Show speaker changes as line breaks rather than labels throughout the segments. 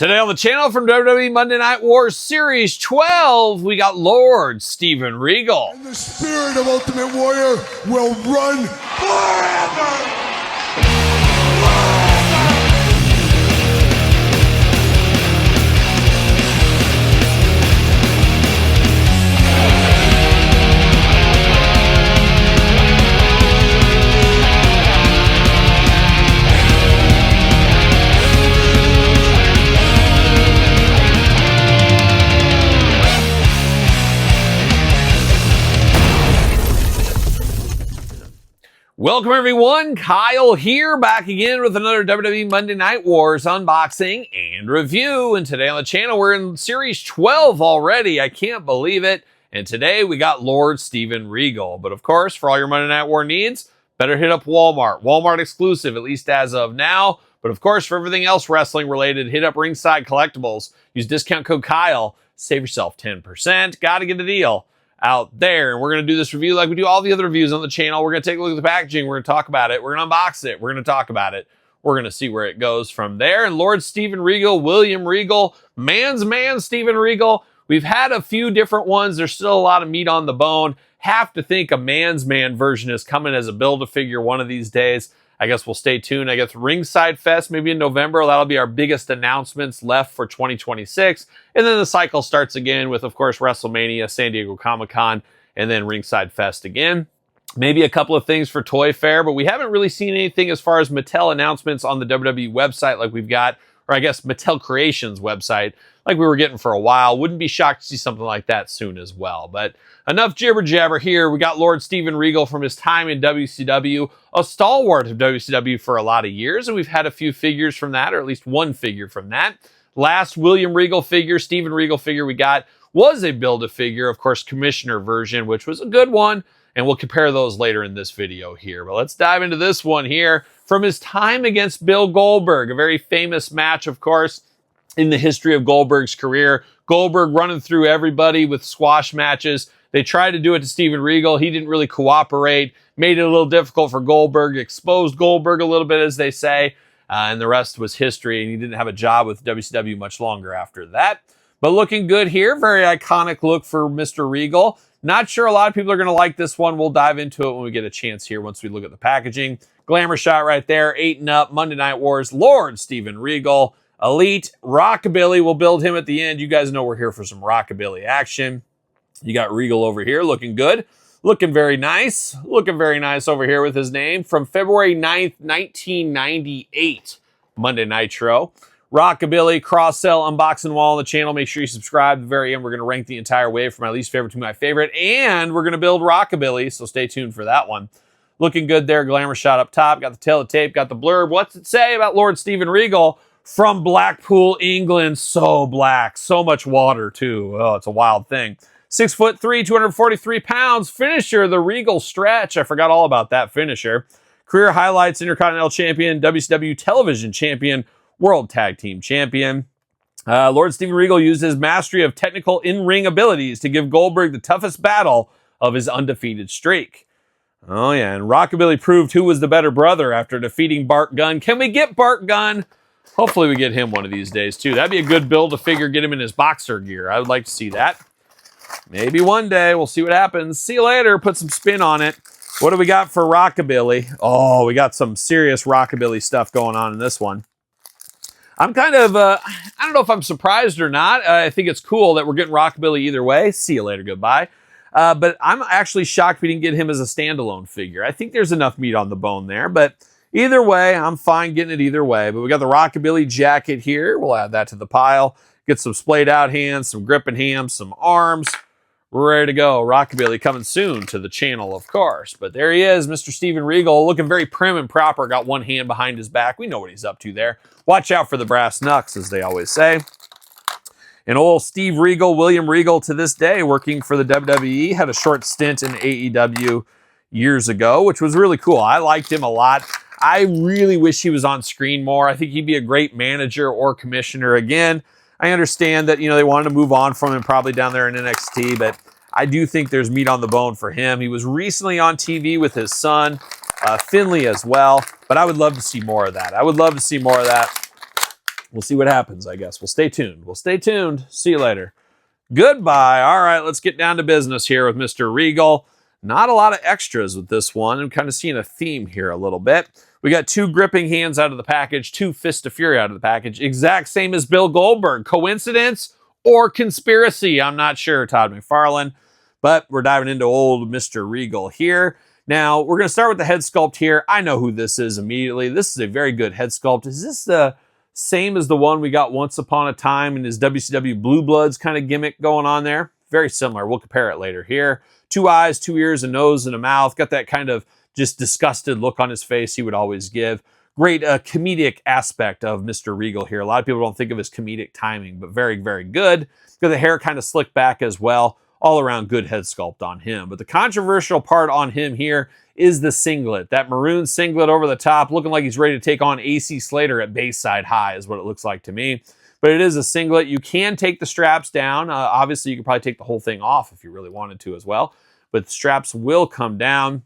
Today on the channel from WWE Monday Night Wars Series 12, we got Lord Steven Regal.
And the spirit of Ultimate Warrior will run forever!
Welcome everyone, Kyle here, back again with another WWE Monday Night Wars unboxing and review. And today on the channel, we're in Series 12 already. I can't believe it. And today we got Lord Steven Regal. But of course, for all your Monday Night War needs, better hit up Walmart. Walmart exclusive, at least as of now. But of course, for everything else wrestling related, hit up Ringside Collectibles. Use discount code Kyle, save yourself 10%. Gotta get a deal out there. And we're going to do this review like we do all the other reviews on the channel. We're going to take a look at the packaging. We're going to talk about it. We're going to unbox it. We're going to talk about it. We're going to see where it goes from there. And Lord Steven Regal, William Regal, man's man Steven Regal. We've had a few different ones. There's still a lot of meat on the bone. Have to think a man's man version is coming as a Build-A-Figure one of these days. I guess we'll stay tuned. I guess Ringside Fest, maybe in November. That'll be our biggest announcements left for 2026. And then the cycle starts again with, of course, WrestleMania, San Diego Comic-Con, and then Ringside Fest again. Maybe a couple of things for Toy Fair, but we haven't really seen anything as far as Mattel announcements on the WWE website like we've got, or I guess Mattel Creations website, like we were getting for a while. Wouldn't be shocked to see something like that soon as well. But enough jibber jabber here. We got Lord Steven Regal from his time in WCW, a stalwart of WCW for a lot of years, and we've had a few figures from that, or at least one figure from that. Last William Regal figure, Steven Regal figure we got was a Build-A-Figure, of course, Commissioner version, which was a good one, and we'll compare those later in this video here. But let's dive into this one here. From his time against Bill Goldberg, a very famous match, of course, in the history of Goldberg's career. Goldberg running through everybody with squash matches. They tried to do it to Steven Regal. He didn't really cooperate, made it a little difficult for Goldberg, exposed Goldberg a little bit, as they say, and the rest was history, and he didn't have a job with WCW much longer after that. But looking good here. Very iconic look for Mr. Regal. Not sure a lot of people are going to like this one. We'll dive into it when we get a chance here once we look at the packaging. Glamour shot right there, 8 and up, Monday Night Wars, Lord Steven Regal. Elite Rockabilly. We'll build him at the end. You guys know we're here for some Rockabilly action. You got Regal over here looking good. Looking very nice. Looking very nice over here with his name from February 9th, 1998. Monday Nitro. Rockabilly cross-sell unboxing wall on the channel. Make sure you subscribe. At the very end, we're going to rank the entire wave from my least favorite to my favorite. And we're going to build Rockabilly, so stay tuned for that one. Looking good there. Glamour shot up top. Got the tail of tape. Got the blurb. What's it say about Lord Steven Regal? From Blackpool, England. So black. So much water, too. Oh, it's a wild thing. 6'3", 243 pounds. Finisher, the Regal stretch. I forgot all about that finisher. Career highlights, Intercontinental Champion, WCW Television Champion, World Tag Team Champion. Lord Steven Regal used his mastery of technical in-ring abilities to give Goldberg the toughest battle of his undefeated streak. Oh, yeah, and Rockabilly proved who was the better brother after defeating Bart Gunn. Can we get Bart Gunn? Hopefully we get him one of these days, too. That'd be a good Build-A-Figure, get him in his boxer gear. I would like to see that. Maybe one day. We'll see what happens. See you later. Put some spin on it. What do we got for Rockabilly? Oh, we got some serious Rockabilly stuff going on in this one. I'm kind of, I don't know if I'm surprised or not. I think it's cool that we're getting Rockabilly either way. See you later. Goodbye. But I'm actually shocked we didn't get him as a standalone figure. I think there's enough meat on the bone there, but either way, I'm fine getting it either way. But we got the Rockabilly jacket here. We'll add that to the pile. Get some splayed out hands, some gripping hams, some arms. We're ready to go. Rockabilly coming soon to the channel, of course. But there he is, Mr. Steven Regal, looking very prim and proper. Got one hand behind his back. We know what he's up to there. Watch out for the brass knucks, as they always say. And old Steve Regal, William Regal, to this day, working for the WWE, had a short stint in AEW years ago, which was really cool. I liked him a lot. I really wish he was on screen more. I think he'd be a great manager or commissioner. Again, I understand that, they wanted to move on from him probably down there in NXT, but I do think there's meat on the bone for him. He was recently on TV with his son, Finley, as well, but I would love to see more of that. I would love to see more of that. We'll see what happens, I guess. We'll stay tuned. We'll stay tuned. See you later. Goodbye. All right, let's get down to business here with Mr. Regal. Not a lot of extras with this one. I'm kind of seeing a theme here a little bit. We got 2 gripping hands out of the package, 2 Fist of Fury out of the package. Exact same as Bill Goldberg. Coincidence or conspiracy? I'm not sure, Todd McFarlane. But we're diving into old Mr. Regal here. Now, we're going to start with the head sculpt here. I know who this is immediately. This is a very good head sculpt. Is this the same as the one we got once upon a time in his WCW Blue Bloods kind of gimmick going on there? Very similar. We'll compare it later here. 2 eyes, 2 ears, a nose, and a mouth. Got that kind of just disgusted look on his face he would always give. Great comedic aspect of Mr. Regal here. A lot of people don't think of his comedic timing, but very, very good. Got the hair kind of slicked back as well. All around good head sculpt on him. But the controversial part on him here is the singlet. That maroon singlet over the top, looking like he's ready to take on AC Slater at Bayside High is what it looks like to me. But it is a singlet. You can take the straps down. Obviously, you could probably take the whole thing off if you really wanted to as well. But the straps will come down.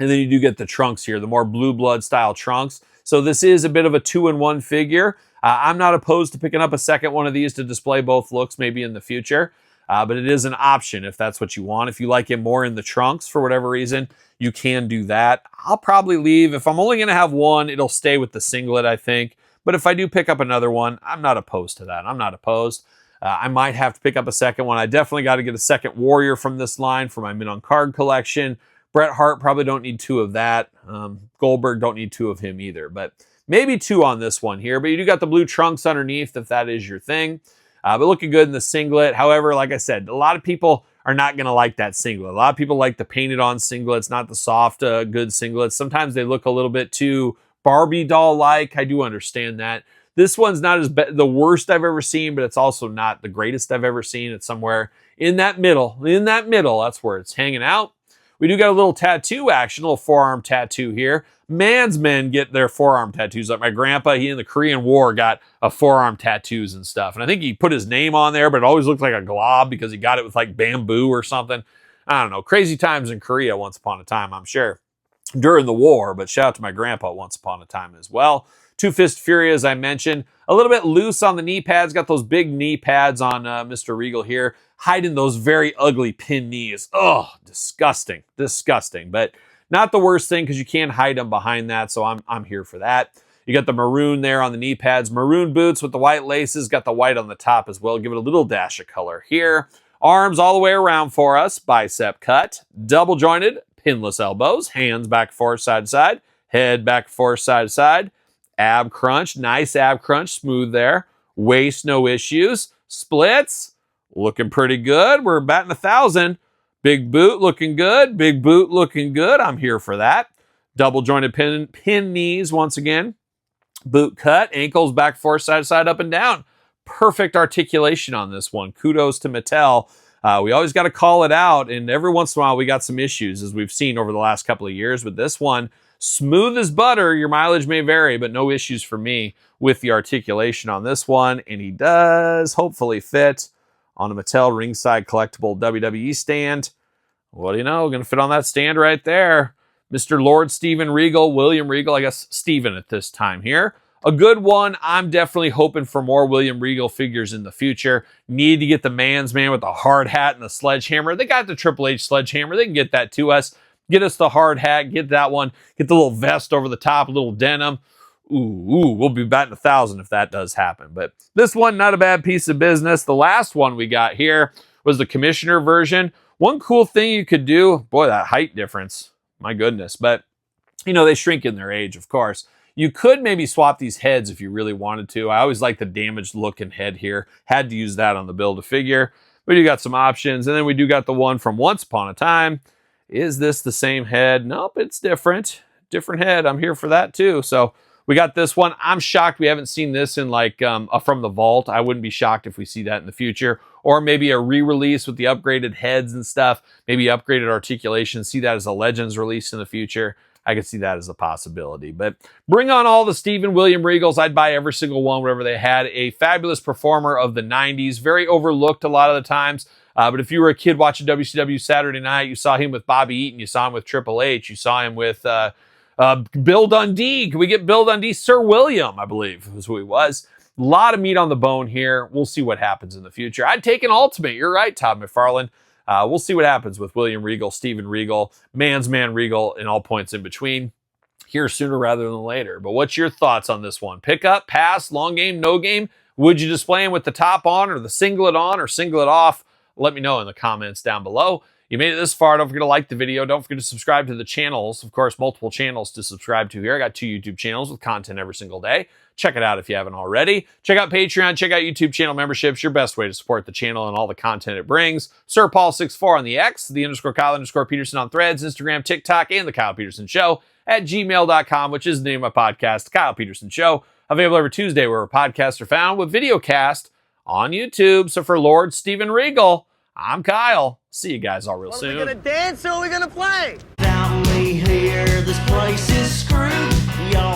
And then you do get the trunks here, the more blue blood style trunks. So this is a bit of a 2-in-1 figure. I'm not opposed to picking up a second one of these to display both looks maybe in the future. But it is an option if that's what you want. If you like him more in the trunks for whatever reason, you can do that. I'll probably leave. If I'm only going to have one, it'll stay with the singlet, I think. But if I do pick up another one, I'm not opposed to that. I'm not opposed. I might have to pick up a second one. I definitely got to get a second Warrior from this line for my Mid on Card collection. Bret Hart probably don't need 2 of that. Goldberg don't need 2 of him either. But maybe 2 on this one here. But you do got the blue trunks underneath if that is your thing. But looking good in the singlet. However, like I said, a lot of people are not going to like that singlet. A lot of people like the painted on singlets, not the soft, good singlets. Sometimes they look a little bit too Barbie doll-like. I do understand that. This one's not the worst I've ever seen, but it's also not the greatest I've ever seen. It's somewhere in that middle. In that middle, that's where it's hanging out. We do got a little tattoo action, a little forearm tattoo here. Man's men get their forearm tattoos. Like my grandpa, he in the Korean War got a forearm tattoos and stuff. And I think he put his name on there, but it always looked like a glob because he got it with like bamboo or something. I don't know. Crazy times in Korea once upon a time, I'm sure, during the war. But shout out to my grandpa once upon a time as well. 2 Fist Fury, as I mentioned. A little bit loose on the knee pads. Got those big knee pads on Mr. Regal here, hiding those very ugly pin knees. Oh, disgusting. Disgusting. But not the worst thing because you can hide them behind that, so I'm here for that. You got the maroon there on the knee pads. Maroon boots with the white laces. Got the white on the top as well. Give it a little dash of color here. Arms all the way around for us. Bicep cut. Double jointed. Pinless elbows. Hands back forth side to side. Head back forth side to side. Ab crunch. Nice ab crunch. Smooth there. Waist, no issues. Splits. Looking pretty good. We're batting 1,000. Big boot looking good. Big boot looking good. I'm here for that. Double jointed pin knees once again. Boot cut. Ankles back forth side to side, up and down. Perfect articulation on this one. Kudos to Mattel. We always got to call it out. And every once in a while we got some issues as we've seen over the last couple of years with this one. Smooth as butter. Your mileage may vary, but no issues for me with the articulation on this one. And he does hopefully fit on a Mattel ringside collectible WWE stand. What do you know? Going to fit on that stand right there. Mr. Lord Steven Regal, William Regal, I guess Steven at this time here. A good one. I'm definitely hoping for more William Regal figures in the future. Need to get the man's man with the hard hat and the sledgehammer. They got the Triple H sledgehammer. They can get that to us. Get us the hard hat. Get that one. Get the little vest over the top, a little denim. Ooh, we'll be batting 1,000 if that does happen. But this one, not a bad piece of business. The last one we got here was the commissioner version. One cool thing you could do, boy, that height difference, my goodness. But, you know, they shrink in their age, of course. You could maybe swap these heads if you really wanted to. I always like the damaged looking head here. Had to use that on the Build-A-Figure. But you got some options. And then we do got the one from Once Upon a Time. Is this the same head? Nope, it's different. Different head. I'm here for that too. So we got this one. I'm shocked we haven't seen this in like from the vault. I wouldn't be shocked if we see that in the future. Or maybe a re-release with the upgraded heads and stuff. Maybe upgraded articulation. See that as a Legends release in the future. I could see that as a possibility. But bring on all the Steven William Regals. I'd buy every single one, whatever they had. A fabulous performer of the 90s. Very overlooked a lot of the times. But if you were a kid watching WCW Saturday Night, you saw him with Bobby Eaton. You saw him with Triple H. You saw him with Bill Dundee. Can we get Bill Dundee? Sir William, I believe, was who he was. A lot of meat on the bone here. We'll see what happens in the future. I'd take an Ultimate. You're right, Todd McFarlane. We'll see what happens with William Regal, Steven Regal, Man's Man Regal, and all points in between here sooner rather than later. But what's your thoughts on this one? Pick up, pass, long game, no game? Would you display him with the top on or the singlet on or singlet off? Let me know in the comments down below. You made it this far. Don't forget to like the video. Don't forget to subscribe to the channels. Of course, multiple channels to subscribe to here. I got 2 YouTube channels with content every single day. Check it out if you haven't already. Check out Patreon. Check out YouTube channel memberships. Your best way to support the channel and all the content it brings. Sir Paul64 on the X, _Kyle_Peterson on Threads, Instagram, TikTok, and The Kyle Peterson Show at gmail.com, which is the name of my podcast, The Kyle Peterson Show. Available every Tuesday where podcasts are found with videocast on YouTube. So for Lord Steven Regal, I'm Kyle. See you guys all real soon.
Are we gonna dance or are we gonna play?
Without me here, this place is screwed. Y'all